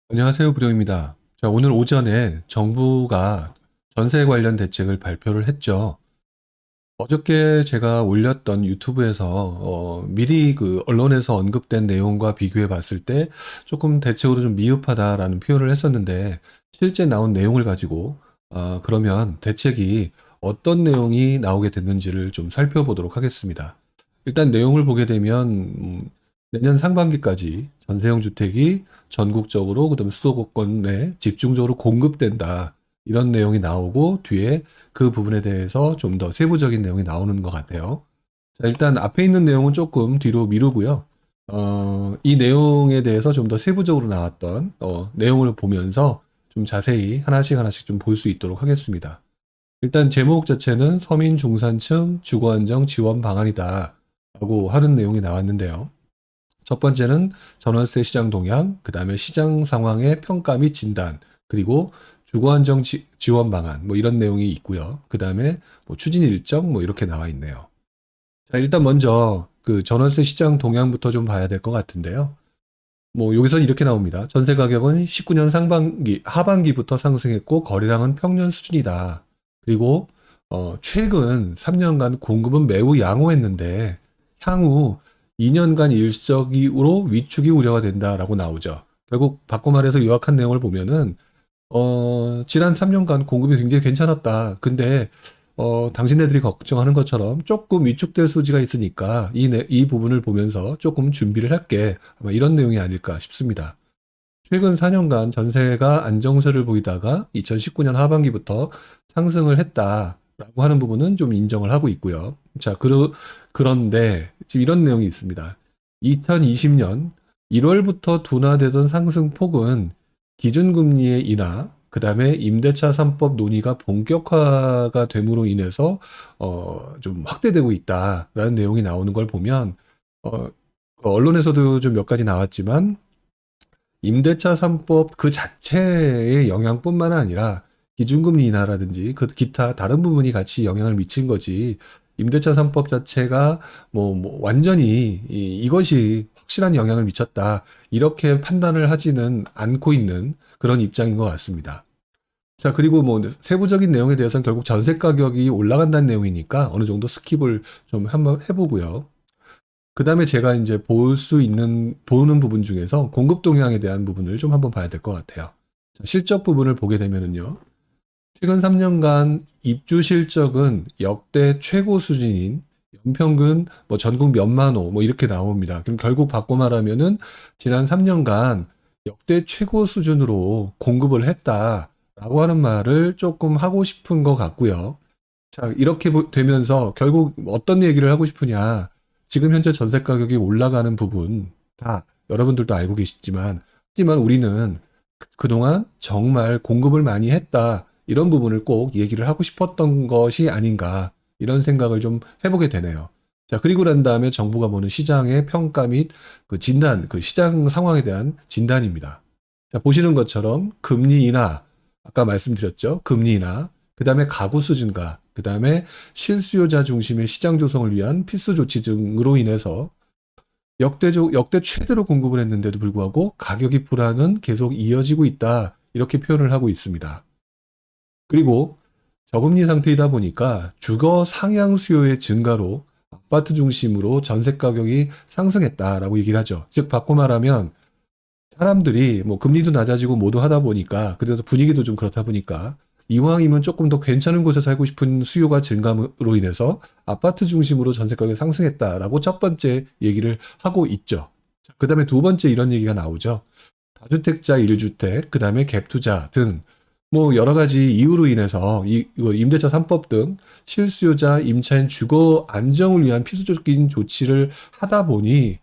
안녕하세요. 부령입니다. 자, 오늘 오전에 정부가 전세 관련 대책을 발표를 했죠. 어저께 제가 올렸던 유튜브에서 미리 그 언론에서 언급된 내용과 비교해 봤을 때 조금 대책으로 좀 미흡하다라는 표현을 했었는데 실제 나온 내용을 가지고 그러면 대책이 어떤 내용이 나오게 됐는지를 좀 살펴보도록 하겠습니다. 일단 내용을 보게 되면 내년 상반기까지 전세형 주택이 전국적으로 그다음 수도권에 집중적으로 공급된다. 이런 내용이 나오고 뒤에 그 부분에 대해서 좀 더 세부적인 내용이 나오는 것 같아요. 자, 일단 앞에 있는 내용은 조금 뒤로 미루고요. 이 내용에 대해서 좀 더 세부적으로 나왔던 내용을 보면서 좀 자세히 하나씩 하나씩 좀 볼 수 있도록 하겠습니다. 일단 제목 자체는 서민 중산층 주거 안정 지원 방안이다 라고 하는 내용이 나왔는데요. 첫 번째는 전월세 시장 동향, 그 다음에 시장 상황의 평가 및 진단, 그리고 주거 안정 지원 방안, 뭐 이런 내용이 있고요. 그 다음에 뭐 추진 일정, 뭐 이렇게 나와 있네요. 자, 일단 먼저 그 전월세 시장 동향부터 좀 봐야 될 것 같은데요. 뭐 여기서 이렇게 나옵니다. 전세 가격은 19년 하반기부터 상승했고 거래량은 평년 수준이다. 그리고 최근 3년간 공급은 매우 양호했는데 향후 2년간 일시적으로 위축이 우려가 된다라고 나오죠. 결국 바꿔 말해서 요약한 내용을 보면은 지난 3년간 공급이 굉장히 괜찮았다. 근데 당신네들이 걱정하는 것처럼 조금 위축될 소지가 있으니까 이 부분을 보면서 조금 준비를 할게. 아마 이런 내용이 아닐까 싶습니다. 최근 4년간 전세가 안정세를 보이다가 2019년 하반기부터 상승을 했다라고 하는 부분은 좀 인정을 하고 있고요. 자, 그런데 지금 이런 내용이 있습니다. 2020년 1월부터 둔화되던 상승폭은 기준금리의 인하, 그 다음에 임대차 3법 논의가 본격화가 됨으로 인해서 좀 확대되고 있다라는 내용이 나오는 걸 보면 어, 언론에서도 좀 몇 가지 나왔지만 임대차 3법 그 자체의 영향뿐만 아니라 기준금리 인하라든지 그 기타 다른 부분이 같이 영향을 미친 거지. 임대차 3법 자체가 뭐 완전히 이것이 확실한 영향을 미쳤다. 이렇게 판단을 하지는 않고 있는 그런 입장인 것 같습니다. 자, 그리고 뭐 세부적인 내용에 대해서는 결국 전세 가격이 올라간다는 내용이니까 어느 정도 스킵을 좀 한번 해보고요. 그 다음에 제가 이제 보는 부분 중에서 공급 동향에 대한 부분을 좀 한번 봐야 될 것 같아요. 자, 실적 부분을 보게 되면은요. 최근 3년간 입주 실적은 역대 최고 수준인 연평균 뭐 전국 몇만 호 뭐 이렇게 나옵니다. 그럼 결국 바꿔 말하면은 지난 3년간 역대 최고 수준으로 공급을 했다라고 하는 말을 조금 하고 싶은 것 같고요. 자, 이렇게 되면서 결국 어떤 얘기를 하고 싶으냐. 지금 현재 전세 가격이 올라가는 부분 다 여러분들도 알고 계시지만, 하지만 우리는 그동안 정말 공급을 많이 했다. 이런 부분을 꼭 얘기를 하고 싶었던 것이 아닌가. 이런 생각을 좀 해보게 되네요. 자, 그리고 난 다음에 정부가 보는 시장의 평가 및 그 진단, 그 시장 상황에 대한 진단입니다. 자, 보시는 것처럼 금리 인하, 아까 말씀드렸죠. 금리 인하, 그 다음에 가구 수준가, 그 다음에 실수요자 중심의 시장 조성을 위한 필수 조치 등으로 인해서 역대 최대로 공급을 했는데도 불구하고 가격이 불안은 계속 이어지고 있다. 이렇게 표현을 하고 있습니다. 그리고 저금리 상태이다 보니까 주거 상향 수요의 증가로 아파트 중심으로 전세 가격이 상승했다라고 얘기를 하죠. 즉, 바꿔 말하면 사람들이 뭐 금리도 낮아지고 뭐도 하다 보니까 그래도 분위기도 좀 그렇다 보니까 이왕이면 조금 더 괜찮은 곳에 살고 싶은 수요가 증감으로 인해서 아파트 중심으로 전세 가격이 상승했다라고 첫 번째 얘기를 하고 있죠. 그 다음에 두 번째 이런 얘기가 나오죠. 다주택자 1주택, 그 다음에 갭투자 등 뭐 여러 가지 이유로 인해서 이거 임대차 3법 등 실수요자 임차인 주거 안정을 위한 필수적인 조치를 하다 보니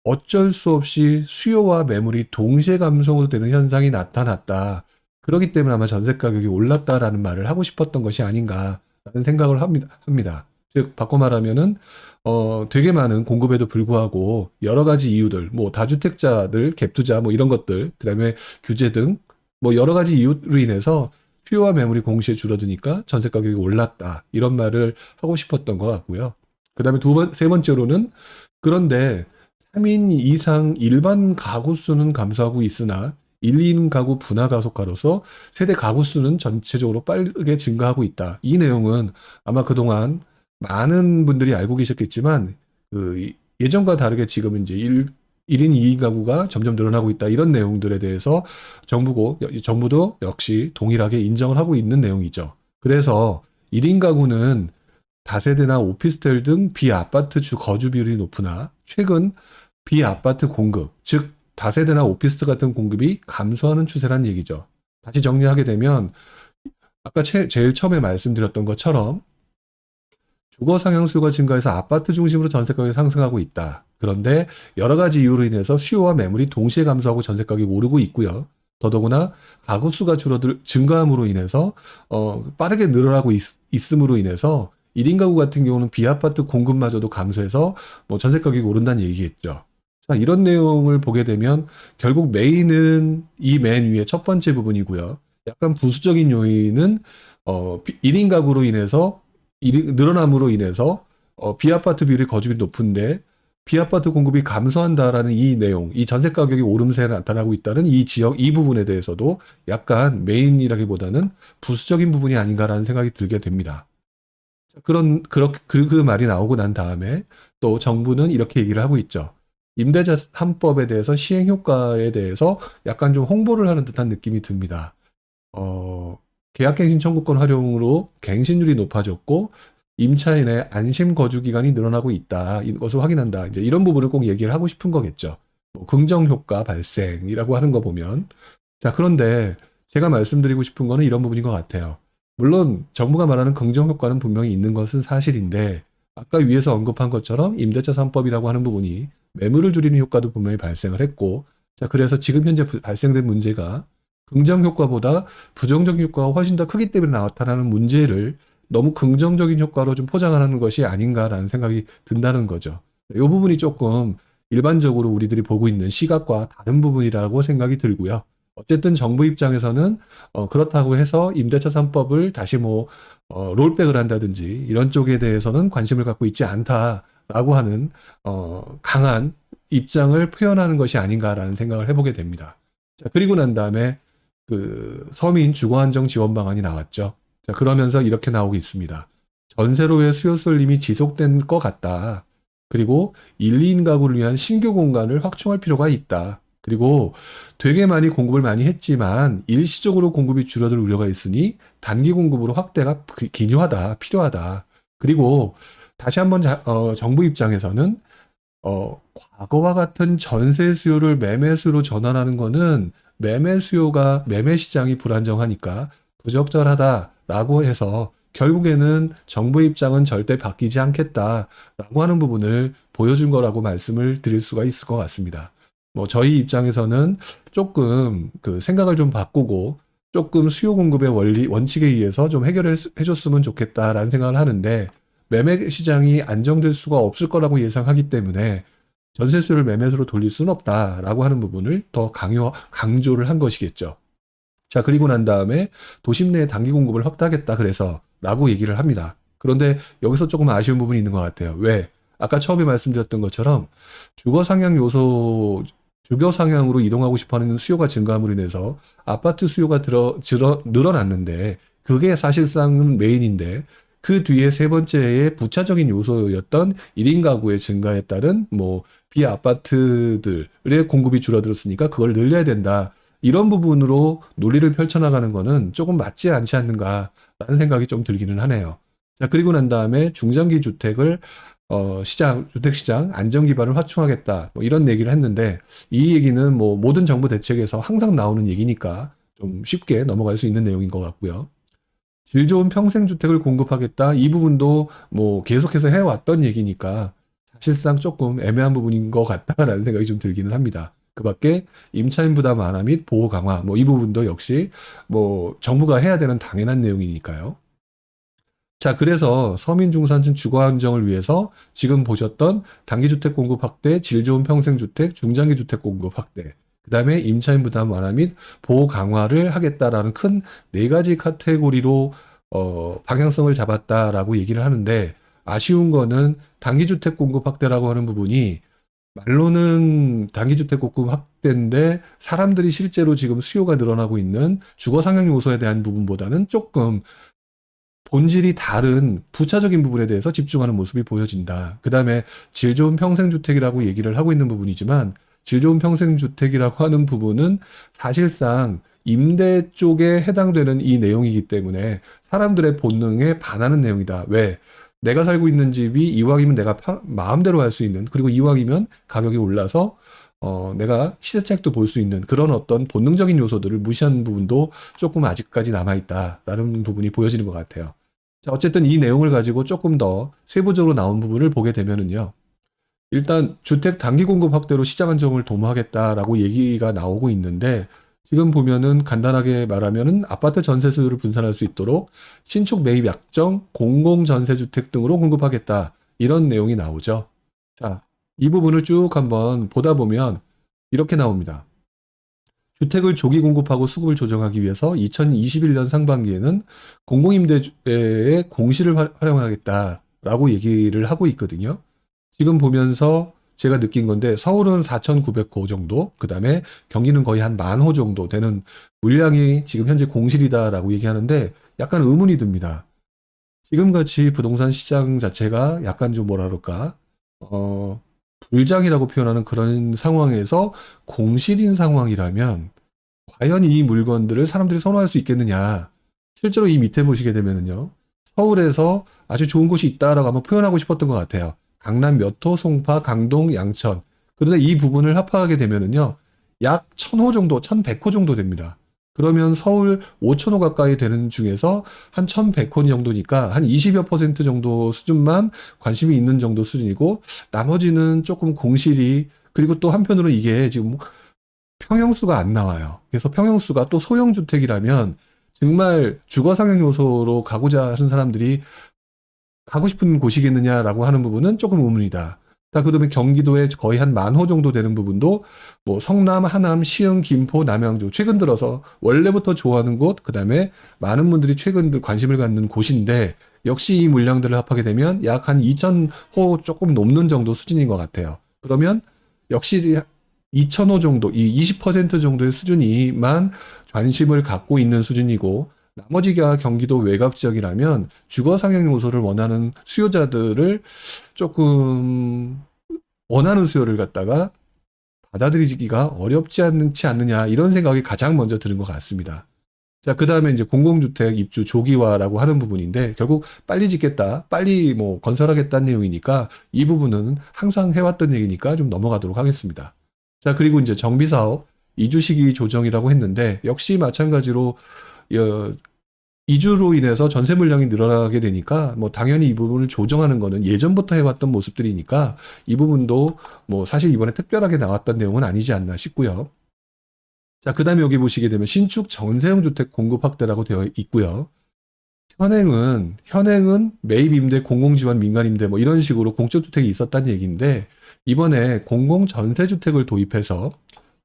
어쩔 수 없이 수요와 매물이 동시에 감소되는 현상이 나타났다. 그렇기 때문에 아마 전세 가격이 올랐다라는 말을 하고 싶었던 것이 아닌가라는 생각을 합니다. 즉, 바꿔 말하면은, 되게 많은 공급에도 불구하고 여러 가지 이유들, 뭐 다주택자들, 갭투자 뭐 이런 것들, 그 다음에 규제 등 뭐 여러 가지 이유로 인해서 수요와 매물이 동시에 줄어드니까 전세 가격이 올랐다. 이런 말을 하고 싶었던 것 같고요. 그 다음에 세 번째로는 그런데 3인 이상 일반 가구 수는 감소하고 있으나 1, 2인 가구 분화 가속화로서 세대 가구 수는 전체적으로 빠르게 증가하고 있다. 이 내용은 아마 그동안 많은 분들이 알고 계셨겠지만 예전과 다르게 지금 이제 1인 2인 가구가 점점 늘어나고 있다. 이런 내용들에 대해서 정부도 역시 동일하게 인정을 하고 있는 내용이죠. 그래서 1인 가구는 다세대나 오피스텔 등 비아파트 주 거주 비율이 높으나 최근 비아파트 공급, 즉 다세대나 오피스텔 같은 공급이 감소하는 추세란 얘기죠. 다시 정리하게 되면 아까 제일 처음에 말씀드렸던 것처럼 주거 상향수요가 증가해서 아파트 중심으로 전세가격이 상승하고 있다. 그런데 여러 가지 이유로 인해서 수요와 매물이 동시에 감소하고 전세가격이 오르고 있고요. 더더구나 가구 수가 증가함으로 인해서 빠르게 늘어나고 있음으로 인해서 1인 가구 같은 경우는 비아파트 공급마저도 감소해서 뭐 전세 가격이 오른다는 얘기겠죠. 자, 이런 내용을 보게 되면 결국 메인은 이 맨 위에 첫 번째 부분이고요. 약간 부수적인 요인은 1인 가구로 인해서 늘어남으로 인해서 비아파트 비율이 거주비 높은데 비아파트 공급이 감소한다라는 이 내용, 이 전세 가격이 오름세가 나타나고 있다는 이 지역, 이 부분에 대해서도 약간 메인이라기보다는 부수적인 부분이 아닌가라는 생각이 들게 됩니다. 그 말이 나오고 난 다음에 또 정부는 이렇게 얘기를 하고 있죠. 임대차 3법에 대해서 시행 효과에 대해서 약간 좀 홍보를 하는 듯한 느낌이 듭니다. 계약갱신 청구권 활용으로 갱신율이 높아졌고 임차인의 안심 거주 기간이 늘어나고 있다. 이것을 확인한다. 이제 이런 부분을 꼭 얘기를 하고 싶은 거겠죠. 뭐 긍정 효과 발생이라고 하는 거 보면. 자, 그런데 제가 말씀드리고 싶은 거는 이런 부분인 것 같아요. 물론 정부가 말하는 긍정 효과는 분명히 있는 것은 사실인데 아까 위에서 언급한 것처럼 임대차 3법이라고 하는 부분이 매물을 줄이는 효과도 분명히 발생을 했고, 자, 그래서 지금 현재 발생된 문제가 긍정 효과보다 부정적인 효과가 훨씬 더 크기 때문에 나타나는 문제를 너무 긍정적인 효과로 좀 포장하는 것이 아닌가라는 생각이 든다는 거죠. 이 부분이 조금 일반적으로 우리들이 보고 있는 시각과 다른 부분이라고 생각이 들고요. 어쨌든 정부 입장에서는 그렇다고 해서 임대차 3법을 다시 롤백을 한다든지 이런 쪽에 대해서는 관심을 갖고 있지 않다라고 하는 강한 입장을 표현하는 것이 아닌가라는 생각을 해보게 됩니다. 자, 그리고 난 다음에 서민 주거 안정 지원 방안이 나왔죠. 자, 그러면서 이렇게 나오고 있습니다. 전세로의 수요 쏠림이 지속된 것 같다. 그리고 1, 2인 가구를 위한 신규 공간을 확충할 필요가 있다. 그리고 되게 많이 공급을 많이 했지만 일시적으로 공급이 줄어들 우려가 있으니 단기 공급으로 확대가 기요하다, 필요하다. 그리고 다시 한번 정부 입장에서는 과거와 같은 전세 수요를 매매 수요로 전환하는 거는 매매 시장이 불안정하니까 부적절하다라고 해서 결국에는 정부 입장은 절대 바뀌지 않겠다라고 하는 부분을 보여준 거라고 말씀을 드릴 수가 있을 것 같습니다. 저희 입장에서는 조금 생각을 좀 바꾸고 조금 수요 공급의 원칙에 의해서 좀 해결을 해줬으면 좋겠다라는 생각을 하는데 매매 시장이 안정될 수가 없을 거라고 예상하기 때문에 전세수요를 매매수로 돌릴 수는 없다라고 하는 부분을 더 강조를 한 것이겠죠. 자, 그리고 난 다음에 도심 내 단기 공급을 확대하겠다 그래서 라고 얘기를 합니다. 그런데 여기서 조금 아쉬운 부분이 있는 것 같아요. 왜? 아까 처음에 말씀드렸던 것처럼 주거 상향으로 이동하고 싶어하는 수요가 증가함으로 인해서 아파트 수요가 늘어났는데 그게 사실상은 메인인데 그 뒤에 세 번째의 부차적인 요소였던 1인 가구의 증가에 따른 비아파트들의 공급이 줄어들었으니까 그걸 늘려야 된다. 이런 부분으로 논리를 펼쳐나가는 거는 조금 맞지 않지 않는가라는 생각이 좀 들기는 하네요. 자, 그리고 난 다음에 중장기 주택을 주택시장 안정 기반을 확충하겠다. 이런 얘기를 했는데 이 얘기는 모든 정부 대책에서 항상 나오는 얘기니까 좀 쉽게 넘어갈 수 있는 내용인 것 같고요. 질 좋은 평생주택을 공급하겠다. 이 부분도 계속해서 해왔던 얘기니까 사실상 조금 애매한 부분인 것 같다라는 생각이 좀 들기는 합니다. 그 밖에 임차인 부담 완화 및 보호 강화, 이 부분도 역시 정부가 해야 되는 당연한 내용이니까요. 자, 그래서 서민 중산층 주거 안정을 위해서 지금 보셨던 단기주택 공급 확대, 질 좋은 평생주택, 중장기 주택 공급 확대, 그 다음에 임차인 부담 완화 및 보호 강화를 하겠다라는 큰 네 가지 카테고리로 방향성을 잡았다라고 얘기를 하는데 아쉬운 거는 단기주택 공급 확대라고 하는 부분이 말로는 단기주택 공급 부각되는데 사람들이 실제로 지금 수요가 늘어나고 있는 주거 상향 요소에 대한 부분보다는 조금 본질이 다른 부차적인 부분에 대해서 집중하는 모습이 보여진다. 그 다음에 질 좋은 평생주택이라고 얘기를 하고 있는 부분이지만 질 좋은 평생주택이라고 하는 부분은 사실상 임대 쪽에 해당되는 이 내용이기 때문에 사람들의 본능에 반하는 내용이다. 왜? 내가 살고 있는 집이 이왕이면 내가 마음대로 할 수 있는, 그리고 이왕이면 가격이 올라서 내가 시세차익도 볼 수 있는 그런 어떤 본능적인 요소들을 무시하는 부분도 조금 아직까지 남아있다라는 부분이 보여지는 것 같아요. 자, 어쨌든 이 내용을 가지고 조금 더 세부적으로 나온 부분을 보게 되면은요. 일단 주택 단기 공급 확대로 시장 안정을 도모하겠다라고 얘기가 나오고 있는데 지금 보면은 간단하게 말하면은 아파트 전세 수요를 분산할 수 있도록 신축 매입 약정, 공공 전세주택 등으로 공급하겠다. 이런 내용이 나오죠. 자, 이 부분을 쭉 한번 보다 보면 이렇게 나옵니다. 주택을 조기 공급하고 수급을 조정하기 위해서 2021년 상반기에는 공공임대의 공시를 활용하겠다라고 얘기를 하고 있거든요. 지금 보면서 제가 느낀 건데 서울은 4,900호 정도, 그 다음에 경기는 거의 한 10,000호 정도 되는 물량이 지금 현재 공실이다라고 얘기하는데 약간 의문이 듭니다. 지금같이 부동산 시장 자체가 약간 좀 뭐라 그럴까, 불장이라고 표현하는 그런 상황에서 공실인 상황이라면 과연 이 물건들을 사람들이 선호할 수 있겠느냐. 실제로 이 밑에 보시게 되면은요. 서울에서 아주 좋은 곳이 있다라고 한번 표현하고 싶었던 것 같아요. 강남 몇 호, 송파, 강동, 양천. 그런데 이 부분을 합하게 되면은요. 약 1,000호 정도, 1,100호 정도 됩니다. 그러면 서울 5,000호 가까이 되는 중에서 한 1,100호 정도니까 한 20여 퍼센트 정도 수준만 관심이 있는 정도 수준이고 나머지는 조금 공실이, 그리고 또 한편으로는 이게 지금 평형수가 안 나와요. 그래서 평형수가 또 소형주택이라면 정말 주거 상향 요소로 가고자 하는 사람들이 가고 싶은 곳이겠느냐라고 하는 부분은 조금 의문이다. 그다음에 경기도에 거의 한 10,000호 정도 되는 부분도 뭐 성남, 하남, 시흥, 김포, 남양주 최근 들어서 원래부터 좋아하는 곳, 그다음에 많은 분들이 최근 관심을 갖는 곳인데 역시 이 물량들을 합하게 되면 약 한 2,000호 조금 넘는 정도 수준인 것 같아요. 그러면 역시 2,000호 정도, 이 20% 정도의 수준이만 관심을 갖고 있는 수준이고 나머지가 경기도 외곽 지역이라면 주거 상향 요소를 원하는 수요자들을 조금 원하는 수요를 갖다가 받아들이기가 어렵지 않느냐 이런 생각이 가장 먼저 드는 것 같습니다. 자, 그 다음에 이제 공공주택 입주 조기화라고 하는 부분인데 결국 빨리 짓겠다, 빨리 뭐 건설하겠다는 내용이니까 이 부분은 항상 해왔던 얘기니까 좀 넘어가도록 하겠습니다. 자, 그리고 이제 정비사업 이주 시기 조정이라고 했는데 역시 마찬가지로 이주로 인해서 전세 물량이 늘어나게 되니까 뭐 당연히 이 부분을 조정하는 거는 예전부터 해왔던 모습들이니까 이 부분도 뭐 사실 이번에 특별하게 나왔던 내용은 아니지 않나 싶고요. 자, 그 다음에 여기 보시게 되면 신축 전세형 주택 공급 확대라고 되어 있고요. 현행은 매입 임대, 공공지원, 민간 임대 뭐 이런 식으로 공적 주택이 있었다는 얘기인데 이번에 공공 전세 주택을 도입해서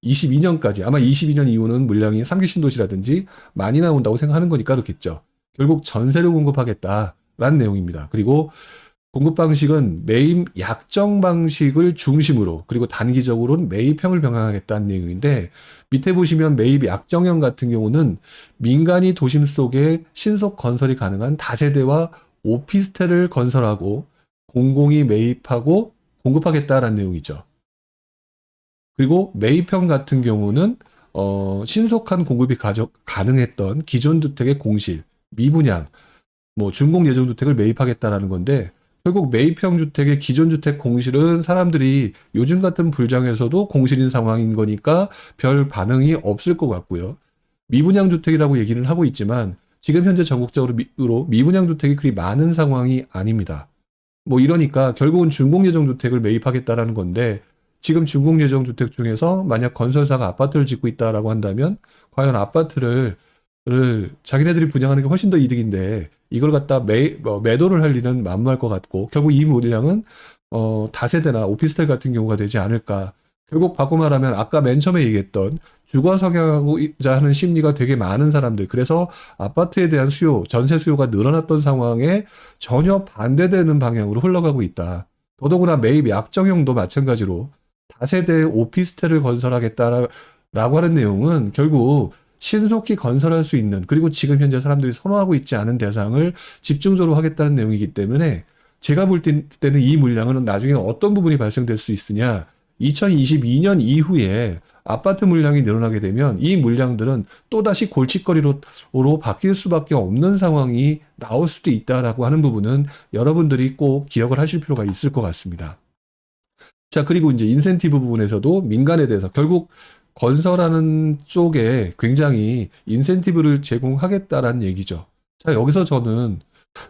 22년까지, 아마 22년 이후는 물량이 3기 신도시라든지 많이 나온다고 생각하는 거니까 그렇겠죠. 결국 전세를 공급하겠다라는 내용입니다. 그리고 공급 방식은 매입 약정 방식을 중심으로, 그리고 단기적으로는 매입형을 병행하겠다는 내용인데 밑에 보시면 매입 약정형 같은 경우는 민간이 도심 속에 신속 건설이 가능한 다세대와 오피스텔을 건설하고 공공이 매입하고 공급하겠다라는 내용이죠. 그리고 매입형 같은 경우는 신속한 공급이 가능했던 기존 주택의 공실, 미분양, 뭐 준공 예정 주택을 매입하겠다라는 건데 결국 매입형 주택의 기존 주택 공실은 사람들이 요즘 같은 불장에서도 공실인 상황인 거니까 별 반응이 없을 것 같고요. 미분양 주택이라고 얘기를 하고 있지만 지금 현재 전국적으로 미분양 주택이 그리 많은 상황이 아닙니다. 뭐 이러니까 결국은 준공 예정 주택을 매입하겠다라는 건데 지금 준공 예정 주택 중에서 만약 건설사가 아파트를 짓고 있다라고 한다면 과연 아파트를 자기네들이 분양하는 게 훨씬 더 이득인데 이걸 갖다 매도를 할 일은 만무할 것 같고 결국 이 물량은 다세대나 오피스텔 같은 경우가 되지 않을까. 결국 바꿔 말하면 아까 맨 처음에 얘기했던 주거 성향하고자 하는 심리가 되게 많은 사람들, 그래서 아파트에 대한 수요, 전세 수요가 늘어났던 상황에 전혀 반대되는 방향으로 흘러가고 있다. 더더구나 매입 약정형도 마찬가지로 다세대 오피스텔을 건설하겠다라고 하는 내용은 결국 신속히 건설할 수 있는, 그리고 지금 현재 사람들이 선호하고 있지 않은 대상을 집중적으로 하겠다는 내용이기 때문에 제가 볼 때는 이 물량은 나중에 어떤 부분이 발생될 수 있으냐. 2022년 이후에 아파트 물량이 늘어나게 되면 이 물량들은 또다시 골칫거리로 바뀔 수밖에 없는 상황이 나올 수도 있다라고 하는 부분은 여러분들이 꼭 기억을 하실 필요가 있을 것 같습니다. 자, 그리고 이제 인센티브 부분에서도 민간에 대해서 결국 건설하는 쪽에 굉장히 인센티브를 제공하겠다라는 얘기죠. 자, 여기서 저는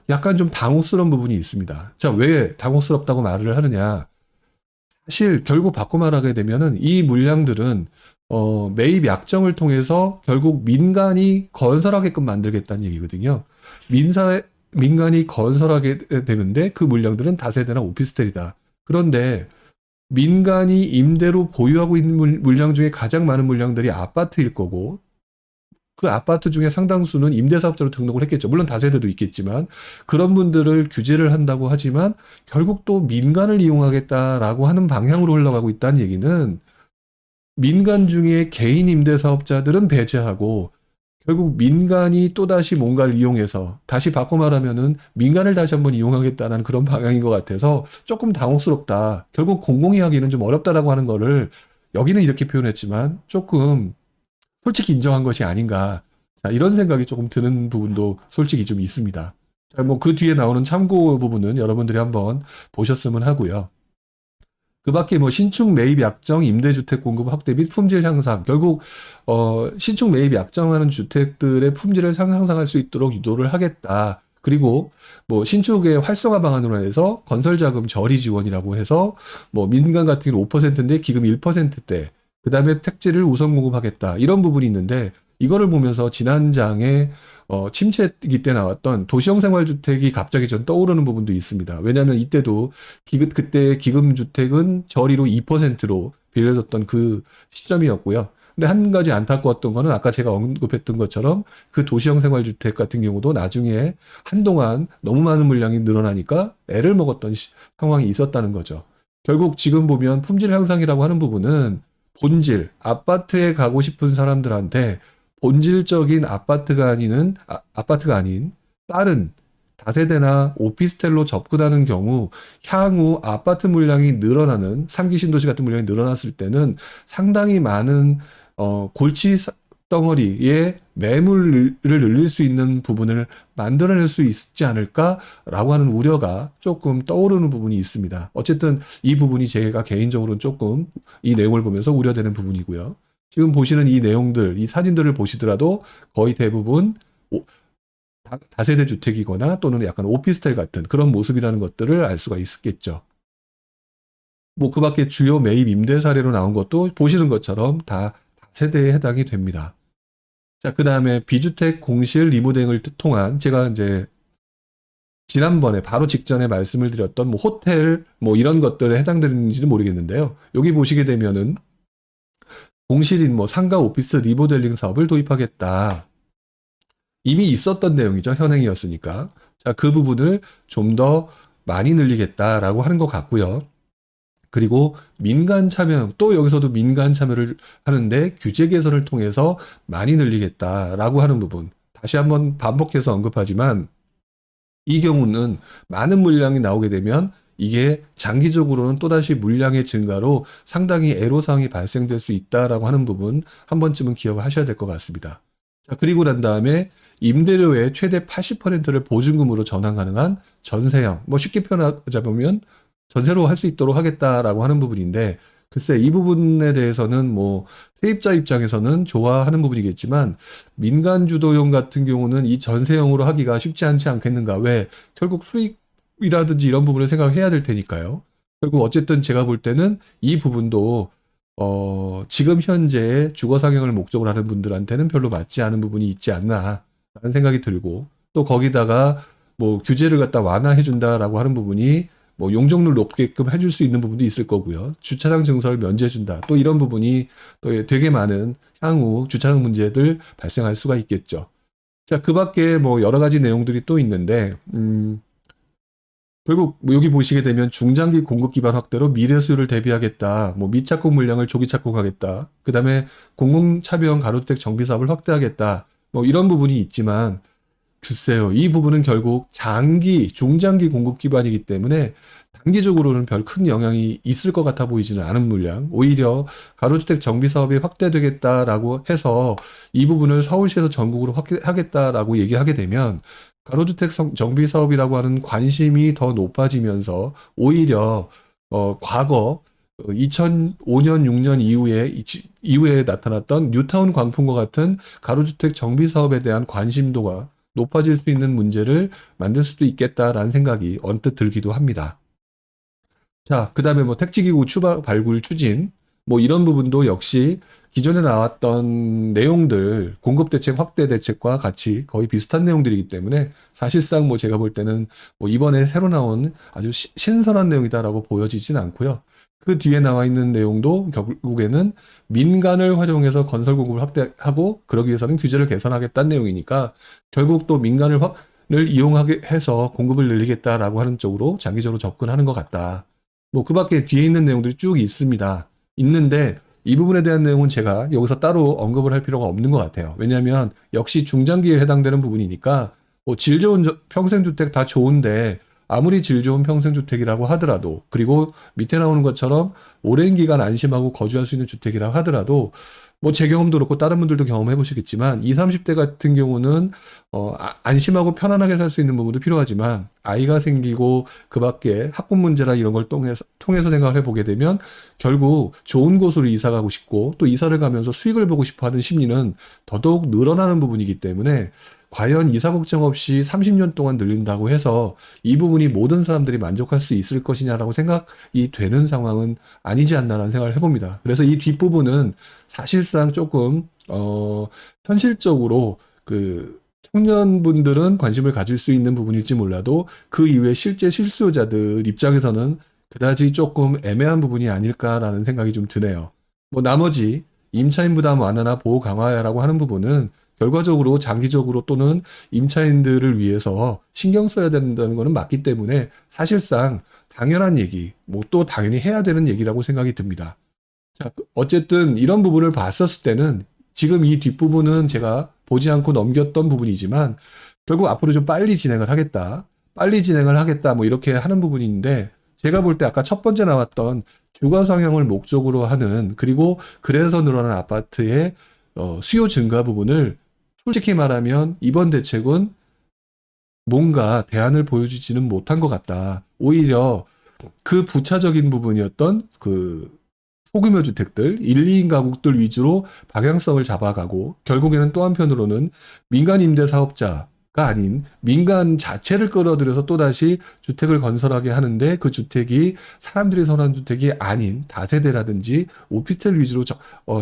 약간 좀 당혹스러운 부분이 있습니다. 자, 왜 당혹스럽다고 말을 하느냐? 사실 결국 바꿔 말하게 되면은 이 물량들은 매입 약정을 통해서 결국 민간이 건설하게끔 만들겠다는 얘기거든요. 민간이 건설하게 되는데 그 물량들은 다세대나 오피스텔이다. 그런데 민간이 임대로 보유하고 있는 물량 중에 가장 많은 물량들이 아파트일 거고, 그 아파트 중에 상당수는 임대사업자로 등록을 했겠죠. 물론 다세대도 있겠지만 그런 분들을 규제를 한다고 하지만 결국 또 민간을 이용하겠다라고 하는 방향으로 흘러가고 있다는 얘기는 민간 중에 개인 임대사업자들은 배제하고 결국 민간이 또다시 뭔가를 이용해서 다시 바꿔 말하면은 민간을 다시 한번 이용하겠다는 그런 방향인 것 같아서 조금 당혹스럽다. 결국 공공이 하기는 좀 어렵다라고 하는 거를 여기는 이렇게 표현했지만 조금 솔직히 인정한 것이 아닌가. 자, 이런 생각이 조금 드는 부분도 솔직히 좀 있습니다. 자, 뭐 그 뒤에 나오는 참고 부분은 여러분들이 한번 보셨으면 하고요. 그 밖에 뭐 신축 매입 약정, 임대주택 공급 확대 및 품질 향상. 결국 신축 매입 약정하는 주택들의 품질을 향상할 수 있도록 유도를 하겠다. 그리고 뭐 신축의 활성화 방안으로 해서 건설자금 저리 지원이라고 해서 뭐 민간 같은 경우는 5%인데 기금 1%대. 그다음에 택지를 우선 공급하겠다. 이런 부분이 있는데 이거를 보면서 지난 장에 침체기 때 나왔던 도시형 생활주택이 갑자기 전 떠오르는 부분도 있습니다. 왜냐하면 이때도 그때 기금주택은 저리로 2%로 빌려줬던 그 시점이었고요. 근데 한 가지 안타까웠던 거는 아까 제가 언급했던 것처럼 그 도시형 생활주택 같은 경우도 나중에 한동안 너무 많은 물량이 늘어나니까 애를 먹었던 상황이 있었다는 거죠. 결국 지금 보면 품질 향상이라고 하는 부분은 본질, 아파트에 가고 싶은 사람들한테 본질적인 아파트가 아닌 다른 다세대나 오피스텔로 접근하는 경우 향후 아파트 물량이 늘어나는 3기 신도시 같은 물량이 늘어났을 때는 상당히 많은 골치 덩어리에 매물을 늘릴 수 있는 부분을 만들어낼 수 있지 않을까라고 하는 우려가 조금 떠오르는 부분이 있습니다. 어쨌든 이 부분이 제가 개인적으로는 조금 이 내용을 보면서 우려되는 부분이고요. 지금 보시는 이 내용들, 이 사진들을 보시더라도 거의 대부분 다세대 주택이거나 또는 약간 오피스텔 같은 그런 모습이라는 것들을 알 수가 있겠죠. 뭐 그 밖에 주요 매입 임대 사례로 나온 것도 보시는 것처럼 다 다세대에 해당이 됩니다. 자, 그 다음에 비주택 공실 리모델링을 통한 제가 이제 지난번에 바로 직전에 말씀을 드렸던 뭐 호텔 뭐 이런 것들에 해당되는지는 모르겠는데요. 여기 보시게 되면은 공실인 뭐 상가 오피스 리모델링 사업을 도입하겠다. 이미 있었던 내용이죠. 현행이었으니까. 자, 그 부분을 좀 더 많이 늘리겠다라고 하는 것 같고요. 그리고 민간 참여, 또 여기서도 민간 참여를 하는데 규제 개선을 통해서 많이 늘리겠다라고 하는 부분. 다시 한번 반복해서 언급하지만 이 경우는 많은 물량이 나오게 되면 이게 장기적으로는 또다시 물량의 증가로 상당히 애로사항이 발생될 수 있다라고 하는 부분 한 번쯤은 기억을 하셔야 될 것 같습니다. 자, 그리고 난 다음에 임대료의 최대 80%를 보증금으로 전환 가능한 전세형, 뭐 쉽게 표현하자면 전세로 할 수 있도록 하겠다라고 하는 부분인데, 글쎄 이 부분에 대해서는 뭐 세입자 입장에서는 좋아하는 부분이겠지만 민간 주도형 같은 경우는 이 전세형으로 하기가 쉽지 않지 않겠는가. 왜? 결국 수익이라든지 이런 부분을 생각해야 될 테니까요. 결국 어쨌든 제가 볼 때는 이 부분도 지금 현재 주거 상영을 목적으로 하는 분들한테는 별로 맞지 않은 부분이 있지 않나라는 생각이 들고, 또 거기다가 뭐 규제를 갖다 완화해 준다라고 하는 부분이 뭐 용적률 높게끔 해줄 수 있는 부분도 있을 거고요. 주차장 증설을 면제해 준다. 또 이런 부분이 또 되게 많은 향후 주차장 문제들 발생할 수가 있겠죠. 자, 그 밖에 뭐 여러 가지 내용들이 또 있는데, 결국 뭐 여기 보시게 되면 중장기 공급 기반 확대로 미래 수요를 대비하겠다. 뭐 미착공 물량을 조기 착공하겠다. 그다음에 공공차별형 가로주택 정비 사업을 확대하겠다. 뭐 이런 부분이 있지만 글쎄요. 이 부분은 결국 중장기 공급 기반이기 때문에 단기적으로는 별 큰 영향이 있을 것 같아 보이지는 않은 물량. 오히려 가로주택 정비 사업이 확대되겠다라고 해서 이 부분을 서울시에서 전국으로 확대하겠다라고 얘기하게 되면 가로주택 정비 사업이라고 하는 관심이 더 높아지면서 오히려 과거 2005년, 6년 이후에 나타났던 뉴타운 광풍과 같은 가로주택 정비 사업에 대한 관심도가 높아질 수 있는 문제를 만들 수도 있겠다라는 생각이 언뜻 들기도 합니다. 자, 그 다음에 뭐 택지기구 발굴 추진, 뭐 이런 부분도 역시 기존에 나왔던 내용들, 공급대책, 확대대책과 같이 거의 비슷한 내용들이기 때문에 사실상 뭐 제가 볼 때는 뭐 이번에 새로 나온 아주 신선한 내용이다라고 보여지진 않고요. 그 뒤에 나와 있는 내용도 결국에는 민간을 활용해서 건설 공급을 확대하고 그러기 위해서는 규제를 개선하겠다는 내용이니까 결국 또 민간을 이용하게 해서 공급을 늘리겠다라고 하는 쪽으로 장기적으로 접근하는 것 같다. 뭐 그 밖에 뒤에 있는 내용들이 쭉 있습니다. 있는데 이 부분에 대한 내용은 제가 여기서 따로 언급을 할 필요가 없는 것 같아요. 왜냐하면 역시 중장기에 해당되는 부분이니까 뭐 질 좋은 평생주택 다 좋은데 아무리 질 좋은 평생주택이라고 하더라도 그리고 밑에 나오는 것처럼 오랜 기간 안심하고 거주할 수 있는 주택이라고 하더라도 뭐 제 경험도 그렇고 다른 분들도 경험해 보시겠지만 20, 30대 같은 경우는 안심하고 편안하게 살 수 있는 부분도 필요하지만 아이가 생기고 그 밖에 학군 문제나 이런 걸 통해서 생각을 해보게 되면 결국 좋은 곳으로 이사 가고 싶고 또 이사를 가면서 수익을 보고 싶어 하는 심리는 더더욱 늘어나는 부분이기 때문에 과연 이사 걱정 없이 30년 동안 늘린다고 해서 이 부분이 모든 사람들이 만족할 수 있을 것이냐라고 생각이 되는 상황은 아니지 않나라는 생각을 해봅니다. 그래서 이 뒷부분은 사실상 조금 현실적으로 그 청년분들은 관심을 가질 수 있는 부분일지 몰라도 그 이후에 실제 실수요자들 입장에서는 그다지 조금 애매한 부분이 아닐까라는 생각이 좀 드네요. 뭐 나머지 임차인 부담 완화나 보호 강화라고 하는 부분은 결과적으로 장기적으로 또는 임차인들을 위해서 신경 써야 된다는 것은 맞기 때문에 사실상 당연한 얘기, 뭐 또 당연히 해야 되는 얘기라고 생각이 듭니다. 자, 어쨌든 이런 부분을 봤었을 때는 지금 이 뒷부분은 제가 보지 않고 넘겼던 부분이지만 결국 앞으로 좀 빨리 진행을 하겠다. 빨리 진행을 하겠다. 뭐 이렇게 하는 부분인데 제가 볼 때 아까 첫 번째 나왔던 주거 상향을 목적으로 하는 그리고 그래서 늘어난 아파트의 수요 증가 부분을 솔직히 말하면 이번 대책은 뭔가 대안을 보여주지는 못한 것 같다. 오히려 그 부차적인 부분이었던 그 소규모 주택들, 1, 2인 가구들 위주로 방향성을 잡아가고 결국에는 또 한편으로는 민간 임대 사업자가 아닌 민간 자체를 끌어들여서 또다시 주택을 건설하게 하는데 그 주택이 사람들이 선호하는 주택이 아닌 다세대라든지 오피스텔 위주로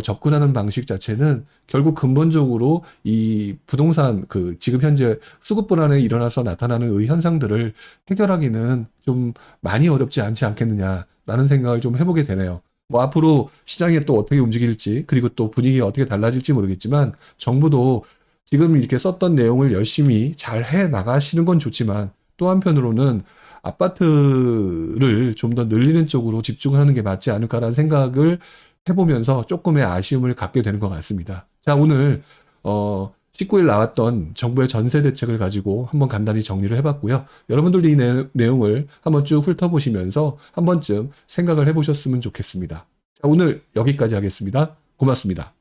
접근하는 방식 자체는 결국 근본적으로 이 부동산 그 지금 현재 수급 불안에 일어나서 나타나는 의 현상들을 해결하기는 좀 많이 어렵지 않지 않겠느냐라는 생각을 좀 해보게 되네요. 뭐 앞으로 시장이 또 어떻게 움직일지 그리고 또 분위기가 어떻게 달라질지 모르겠지만 정부도 지금 이렇게 썼던 내용을 열심히 잘 해 나가시는 건 좋지만 또 한편으로는 아파트를 좀 더 늘리는 쪽으로 집중하는 게 맞지 않을까라는 생각을 해보면서 조금의 아쉬움을 갖게 되는 것 같습니다. 자, 오늘 19일 나왔던 정부의 전세 대책을 가지고 한번 간단히 정리를 해봤고요. 여러분들도 이 내용을 한번 쭉 훑어보시면서 한 번쯤 생각을 해보셨으면 좋겠습니다. 자, 오늘 여기까지 하겠습니다. 고맙습니다.